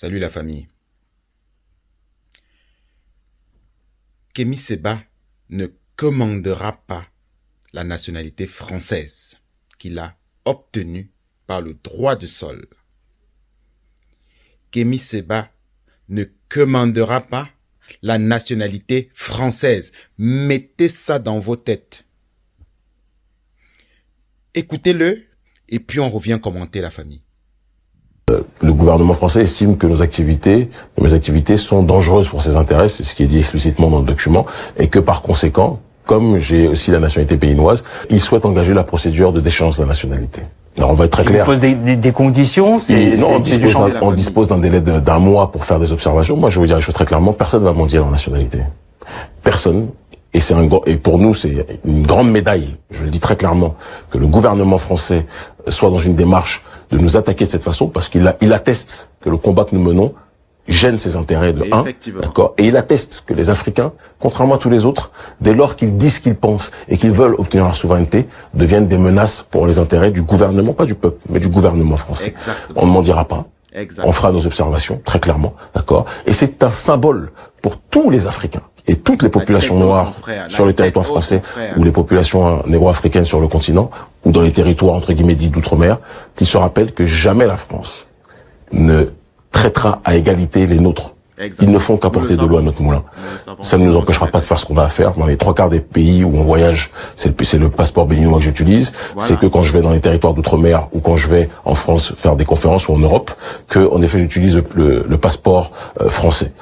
Salut la famille. Kémy Séba ne commandera pas la nationalité française qu'il a obtenue par le droit de sol. Kémy Séba ne commandera pas la nationalité française. Mettez ça dans vos têtes. Écoutez-le et puis on revient commenter la famille. Le gouvernement français estime que mes activités sont dangereuses pour ses intérêts, c'est ce qui est dit explicitement dans le document, et que par conséquent, comme j'ai aussi la nationalité béninoise, il souhaite engager la procédure de déchéance de la nationalité. Alors on va être très clair. Il pose des conditions. On dispose d'un délai d'un mois pour faire des observations. Moi, je vais vous dire les choses très clairement. Personne ne va mentir en nationalité. Personne. Et pour nous, c'est une grande médaille. Je le dis très clairement que le gouvernement français soit dans une démarche de nous attaquer de cette façon, parce qu'il atteste que le combat que nous menons gêne ses intérêts de un, d'accord, et il atteste que les Africains, contrairement à tous les autres, dès lors qu'ils disent ce qu'ils pensent et qu'ils veulent obtenir leur souveraineté, deviennent des menaces pour les intérêts du gouvernement, pas du peuple, mais du gouvernement français. Exactement. On ne m'en dira pas. Exactement. On fera nos observations, très clairement, d'accord, et c'est un symbole pour tous les Africains et toutes les populations noires sur le territoire français ou les populations négro-africaines sur le continent ou dans les territoires entre guillemets dits d'outre-mer, qu'ils se rappellent que jamais la France ne traitera à égalité les nôtres. Ils ne font qu'apporter de l'eau à notre moulin. Ça ne nous empêchera pas de faire ce qu'on va à faire. Dans les 3/4 des pays où on voyage, c'est le passeport béninois que j'utilise. Voilà. C'est que quand je vais dans les territoires d'outre-mer ou quand je vais en France faire des conférences ou en Europe, que en effet j'utilise le passeport français.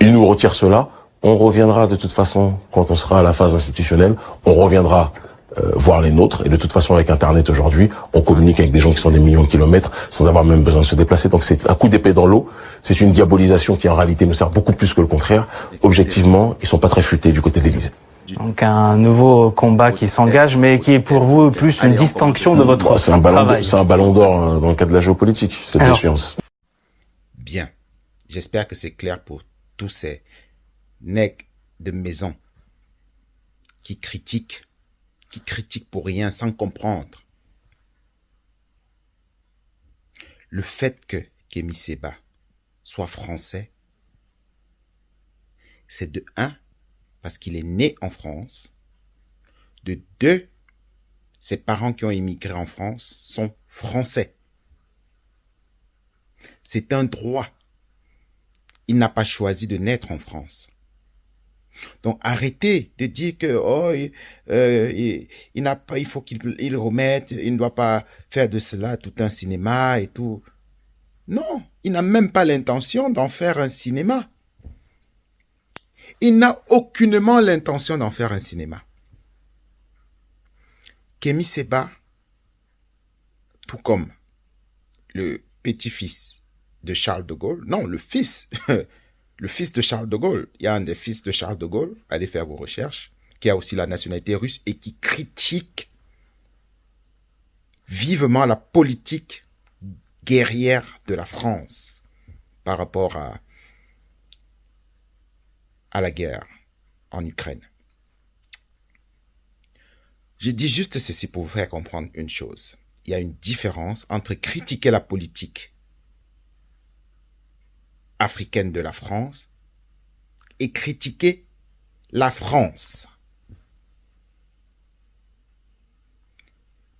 Ils nous retirent cela. On reviendra de toute façon quand on sera à la phase institutionnelle. On reviendra voir les nôtres, et de toute façon avec Internet aujourd'hui, on communique avec des gens qui sont des millions de kilomètres sans avoir même besoin de se déplacer, donc c'est un coup d'épée dans l'eau, c'est une diabolisation qui en réalité nous sert beaucoup plus que le contraire. Objectivement, ils sont pas très futés du côté de l'Élysée. Donc un nouveau combat qui s'engage, mais qui est pour vous plus une distinction de votre travail. C'est un ballon d'or dans le cadre de la géopolitique, cette échéance. Bien, j'espère que c'est clair pour tous ces nègres de maison qui critiquent pour rien, sans comprendre. Le fait que Kémy Séba soit français, c'est de un, parce qu'il est né en France, de deux, ses parents qui ont immigré en France sont français. C'est un droit. Il n'a pas choisi de naître en France. Donc arrêtez de dire que il n'a pas, il faut qu'il remette, il ne doit pas faire de cela tout un cinéma et tout. Non, il n'a même pas l'intention d'en faire un cinéma. Il n'a aucunement l'intention d'en faire un cinéma. Kémy Séba, tout comme le petit-fils de Charles de Gaulle, non, le fils le fils de Charles de Gaulle, il y a un des fils de Charles de Gaulle, allez faire vos recherches, qui a aussi la nationalité russe et qui critique vivement la politique guerrière de la France par rapport à la guerre en Ukraine. Je dis juste ceci pour vous faire comprendre une chose. Il y a une différence entre critiquer la politique africaine de la France et critiquer la France.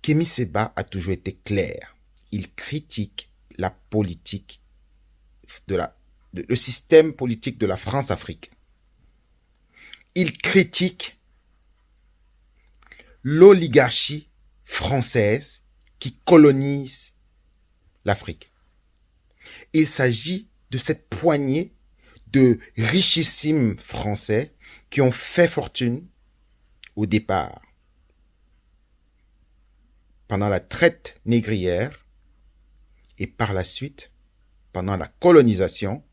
Kémy Séba a toujours été clair. Il critique la politique le système politique de la France-Afrique. Il critique l'oligarchie française qui colonise l'Afrique. Il s'agit de cette poignée de richissimes Français qui ont fait fortune au départ pendant la traite négrière et par la suite pendant la colonisation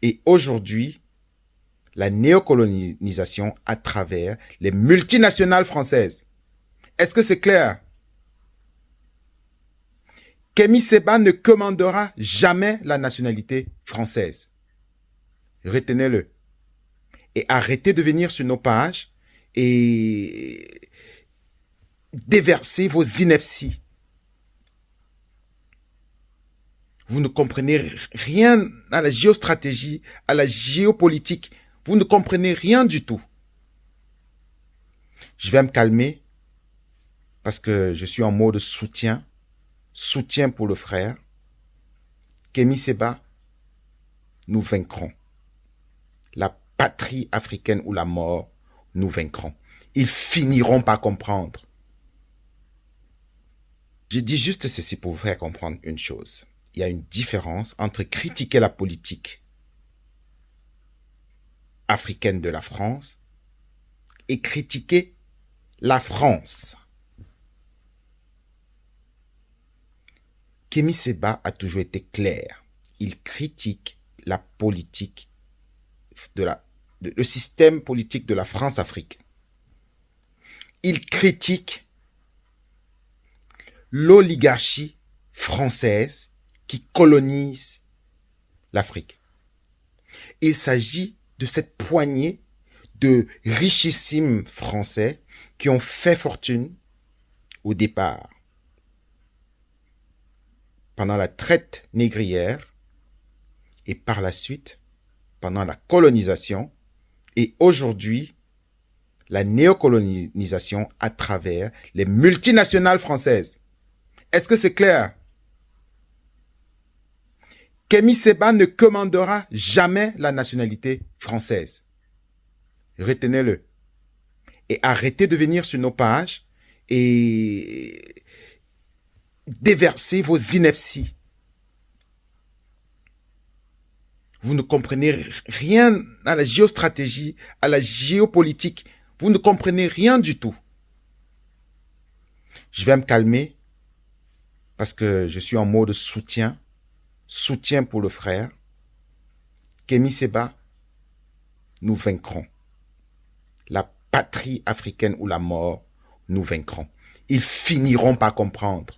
et aujourd'hui la néocolonisation à travers les multinationales françaises. Est-ce que c'est clair? Kémy Séba ne commandera jamais la nationalité française. Retenez-le. Et arrêtez de venir sur nos pages et déverser vos inepties. Vous ne comprenez rien à la géostratégie, à la géopolitique. Vous ne comprenez rien du tout. Je vais me calmer parce que je suis en mode soutien. Soutien pour le frère. Kémy Séba, nous vaincrons. La patrie africaine ou la mort, nous vaincrons. Ils finiront par comprendre. Je dis juste ceci pour vous faire comprendre une chose. Il y a une différence entre critiquer la politique africaine de la France et critiquer la France. Kémy Séba a toujours été clair. Il critique la politique le système politique de la France-Afrique. Il critique l'oligarchie française qui colonise l'Afrique. Il s'agit de cette poignée de richissimes Français qui ont fait fortune au départ pendant la traite négrière et par la suite pendant la colonisation et aujourd'hui la néocolonisation à travers les multinationales françaises. Est-ce que c'est clair? Kémy Séba ne commandera jamais la nationalité française. Retenez-le. Et arrêtez de venir sur nos pages et déverser vos inepties. Vous ne comprenez rien à la géostratégie, à la géopolitique. Vous ne comprenez rien du tout. Je vais me calmer parce que je suis en mode soutien. Soutien pour le frère. Kémy Séba, nous vaincrons. La patrie africaine ou la mort, nous vaincrons. Ils finiront par comprendre.